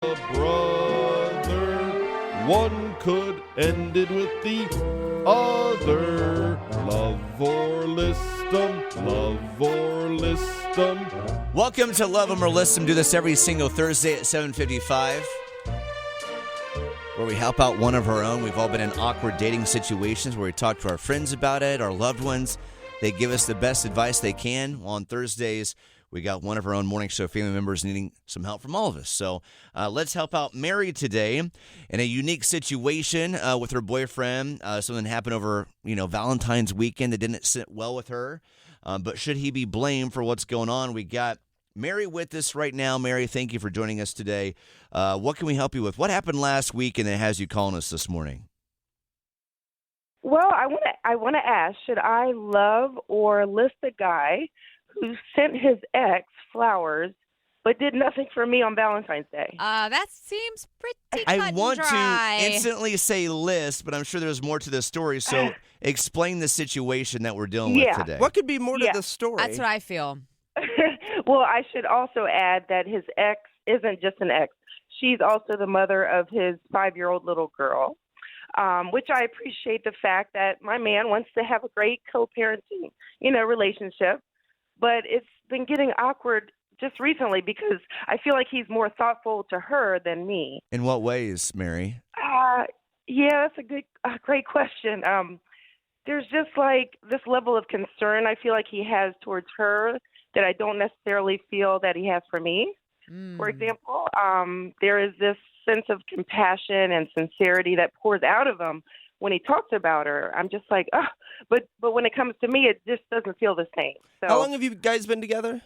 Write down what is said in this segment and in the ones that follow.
brother. One could end it with the other. Love or list 'em, love or list 'em. Welcome to Love 'em or List 'em. Do this every single Thursday at 7:55, where we help out one of our own. We've all been in awkward dating situations where we talk to our friends about it, our loved ones. They give us the best advice they can. On Thursdays, we got one of our own morning show family members needing some help from all of us. So let's help out Mary today in a unique situation with her boyfriend. Something happened over, Valentine's weekend that didn't sit well with her. But should he be blamed for what's going on? We got Mary with us right now. Mary, thank you for joining us today. What can we help you with? What happened last week and it has you calling us this morning? Well, I want to ask, should I love or list a guy who sent his ex flowers but did nothing for me on Valentine's Day? That seems pretty cut I want and dry. to instantly say list, but I'm sure there's more to the story. So explain the situation that we're dealing with today. What could be more to the story? That's what I feel. Well, I should also add that his ex isn't just an ex. She's also the mother of his 5-year-old little girl, which I appreciate the fact that my man wants to have a great co-parenting, relationship. But it's been getting awkward just recently because I feel like he's more thoughtful to her than me. In what ways, Mary? Yeah, that's a great question. There's just like this level of concern I feel like he has towards her that I don't necessarily feel that he has for me. For example, there is this sense of compassion and sincerity that pours out of him when he talks about her. I'm just like, but when it comes to me, it just doesn't feel the same. So, How long have you guys been together?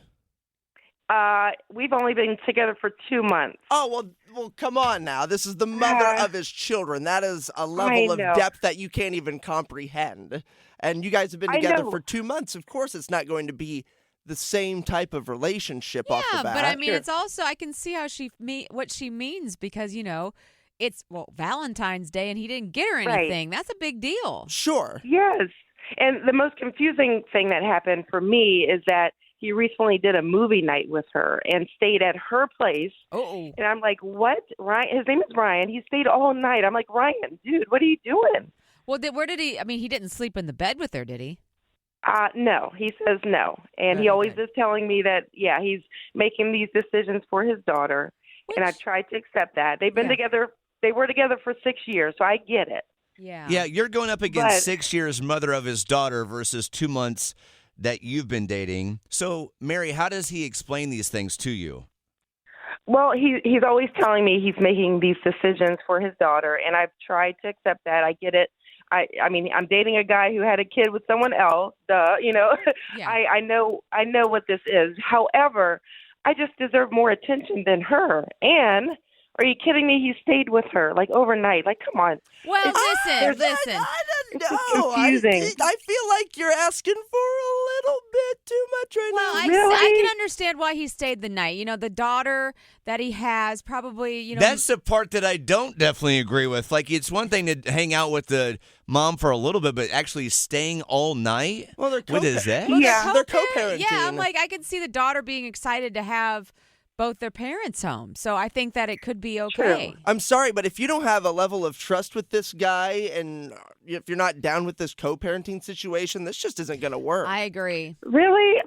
We've only been together for 2 months. Oh, well, come on now. This is the mother of his children. That is a level of depth that you can't even comprehend. And you guys have been together for 2 months. Of course, it's not going to be the same type of relationship off the bat. But I mean, it's also, I can see how what she means because, it's, Valentine's Day and he didn't get her anything. Right. That's a big deal. Sure. Yes. And the most confusing thing that happened for me is that he recently did a movie night with her and stayed at her place. Oh. And I'm like, what? Ryan? His name is Ryan. He stayed all night. I'm like, Ryan, dude, what are you doing? Well, where did he, he didn't sleep in the bed with her, did he? No, he says no. And he always is telling me that, he's making these decisions for his daughter. And I've tried to accept that. They've been together. They were together for 6 years, so I get it. Yeah. Yeah, you're going up against 6 years mother of his daughter versus 2 months that you've been dating. So, Mary, how does he explain these things to you? Well, he's always telling me he's making these decisions for his daughter, and I've tried to accept that. I get it. I mean, I'm dating a guy who had a kid with someone else. Duh, Yeah. I know what this is. However, I just deserve more attention than her. And are you kidding me? He stayed with her like overnight. Like, come on. Well, listen. I don't It's know. confusing. I feel like you're asking for a little bit too much right Well, now. Really? I can understand why he stayed the night. The daughter that he has probably, That's the part that I don't definitely agree with. Like, it's one thing to hang out with the mom for a little bit, but actually staying all night? Well, they're What is that? They're co-parenting. Yeah, I'm like, I could see the daughter being excited to have both their parents home. So I think that it could be okay. True. I'm sorry, but if you don't have a level of trust with this guy and if you're not down with this co-parenting situation, this just isn't going to work. I agree. Really?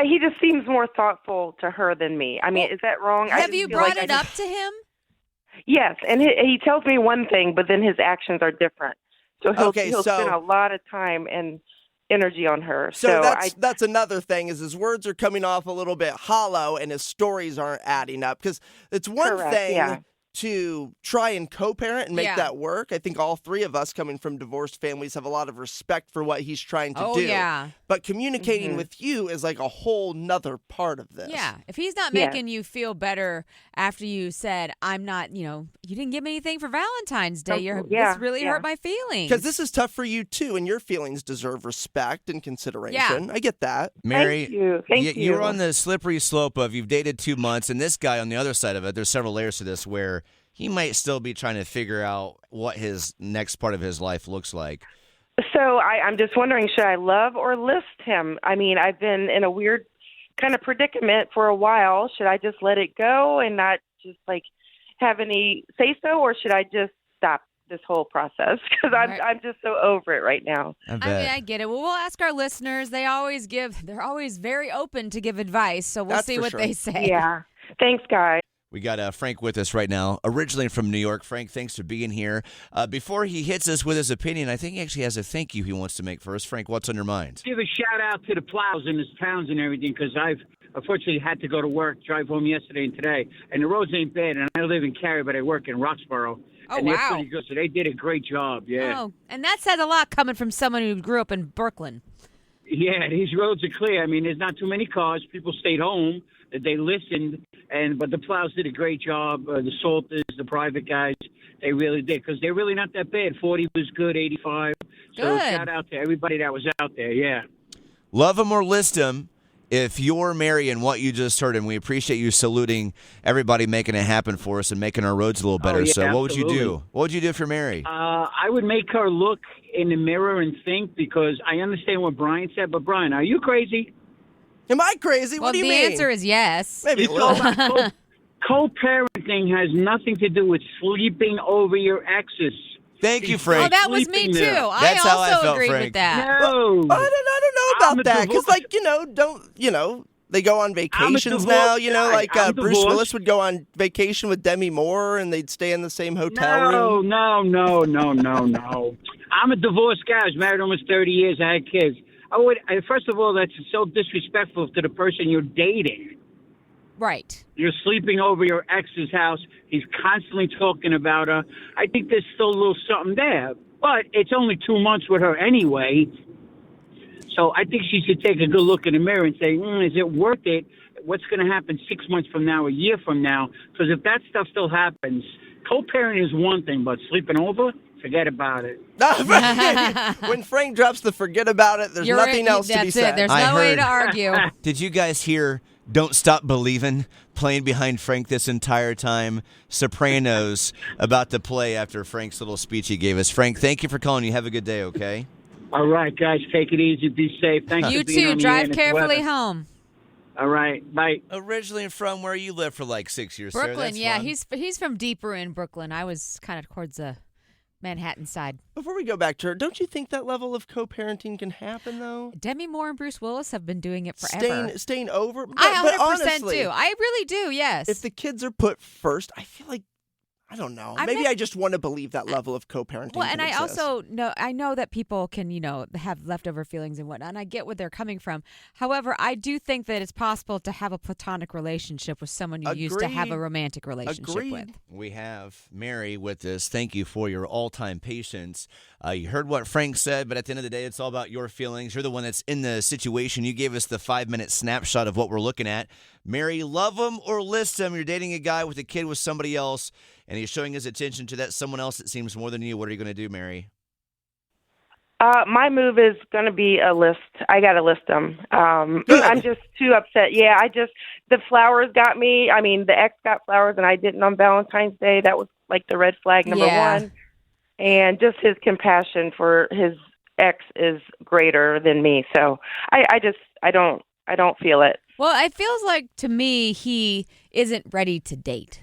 He just seems more thoughtful to her than me. I mean, is that wrong? Have you brought it up to him? Yes, and he tells me one thing, but then his actions are different. So he'll spend a lot of time and energy on her. So that's another thing is his words are coming off a little bit hollow and his stories aren't adding up. Because it's one thing to try and co-parent and make that work. I think all three of us coming from divorced families have a lot of respect for what he's trying to do. Yeah. But communicating with you is like a whole nother part of this. Yeah. If he's not making you feel better after you said, I'm not, you didn't give me anything for Valentine's Day. This really hurt my feelings. Because this is tough for you too, and your feelings deserve respect and consideration. Yeah. I get that. Mary, Thank you. Thank you. You're on the slippery slope of you've dated 2 months, and this guy on the other side of it, there's several layers to this where he might still be trying to figure out what his next part of his life looks like. So I'm just wondering, should I love or list him? I mean, I've been in a weird kind of predicament for a while. Should I just let it go and not just like have any say-so, or should I just stop this whole process? Because I'm just so over it right now. I mean, I get it. Well, we'll ask our listeners. They're always very open to give advice, so we'll see what they say. Yeah. Thanks, guys. We got Frank with us right now, originally from New York. Frank, thanks for being here. Before he hits us with his opinion, I think he actually has a thank you he wants to make first. Frank, what's on your mind? Give a shout out to the plows in his towns and everything, because I've unfortunately had to go to work, drive home yesterday and today, and the roads ain't bad. And I live in Cary, but I work in Roxborough. Oh, and wow. They're pretty good, so they did a great job, yeah. Oh, and that says a lot coming from someone who grew up in Brooklyn. Yeah, these roads are clear. I mean, there's not too many cars. People stayed home. They listened, but the plows did a great job. The Salters, the private guys, they really did, because they're really not that bad. 40 was good, 85. So Good. shout out to everybody that was out there, yeah. Love them or list them. If you're Mary and what you just heard, and we appreciate you saluting everybody making it happen for us and making our roads a little better. Yeah, so what would you absolutely. do? What would you do if you're Mary? I would make her look in the mirror and think, because I understand what Brian said, but Brian, are you crazy? Am I crazy? Well, What do you the mean? answer is yes. Maybe a little. Co-parenting has nothing to do with sleeping over your exes. Thank you, Frank. Oh, that was me sleeping too. there. That's I how I also felt, agreed Frank. with that. No. I don't know I'm about a that, because, divorce- they go on vacations divorced now, guy. I'm Bruce divorced. Willis would go on vacation with Demi Moore, and they'd stay in the same hotel room. No. I'm a divorced guy. I was married almost 30 years. I had kids. First of all, that's so disrespectful to the person you're dating. Right. You're sleeping over your ex's house. He's constantly talking about her. I think there's still a little something there. But it's only 2 months with her anyway. So I think she should take a good look in the mirror and say, is it worth it? What's going to happen 6 months from now, a year from now? Because if that stuff still happens, co-parenting is one thing, but sleeping over, forget about it. When Frank drops the forget about it, there's nothing else to be said. There's I no way heard- to argue. Did you guys hear Don't Stop Believin' playing behind Frank this entire time? Sopranos about to play after Frank's little speech he gave us. Frank, thank you for calling. You have a good day, okay? All right, guys, take it easy. Be safe. Thanks You for being too. on the air Drive in this carefully weather. home. All right, bye. Originally from where you lived for like 6 years, Sarah. Brooklyn, That's yeah. fun. He's from deeper in Brooklyn. I was kind of towards the Manhattan side. Before we go back to her, don't you think that level of co-parenting can happen, though? Demi Moore and Bruce Willis have been doing it forever. Staying over? But, I 100% but honestly, do. I really do, yes. if the kids are put first, I feel like, I don't know. Maybe I just want to believe that level of co-parenting Well, can and I exist. also know that people can, have leftover feelings and whatnot, and I get where they're coming from. However, I do think that it's possible to have a platonic relationship with someone you used to have a Agreed. romantic relationship Agreed. with. We have Mary with us. Thank you for your all-time patience. You heard what Frank said, but at the end of the day, it's all about your feelings. You're the one that's in the situation. You gave us the 5-minute snapshot of what we're looking at. Mary, love him or list him. You're dating a guy with a kid with somebody else, and he's showing his attention to that someone else that seems more than you. What are you going to do, Mary? My move is going to be a list. I got to list them. I'm just too upset. Yeah, the flowers got me. I mean, the ex got flowers and I didn't on Valentine's Day. That was like the red flag number one. And just his compassion for his ex is greater than me. So I don't feel it. Well, it feels like to me he isn't ready to date.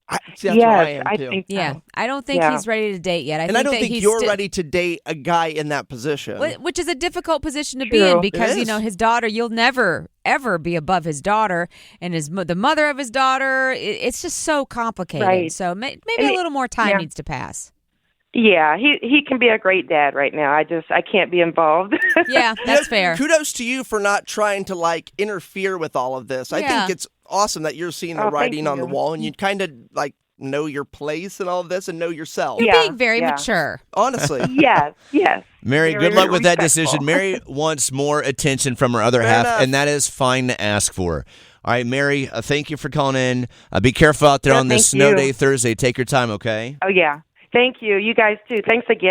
That's where I am, I too. think so. Yeah, I don't think he's ready to date yet. I don't that think he's you're ready to date a guy in that position. Which is a difficult position to be in because, It is. his daughter, you'll never, ever be above his daughter and the mother of his daughter. It's just so complicated. Right. So maybe a little more time needs to pass. Yeah, he can be a great dad right now. I can't be involved. Yeah, that's fair. Kudos to you for not trying to interfere with all of this. I think it's awesome that you're seeing the writing on the wall and you kind of know your place and all of this and know yourself. You're being very mature. Honestly. Yes. Mary, Very, good luck with that respectful. decision. Mary wants more attention from her other half, enough. and that is fine to ask for. All right, Mary, thank you for calling in. Be careful out there on this thank snow you. day Thursday. Take your time, okay? Oh, yeah. Thank you. You guys, too. Thanks again.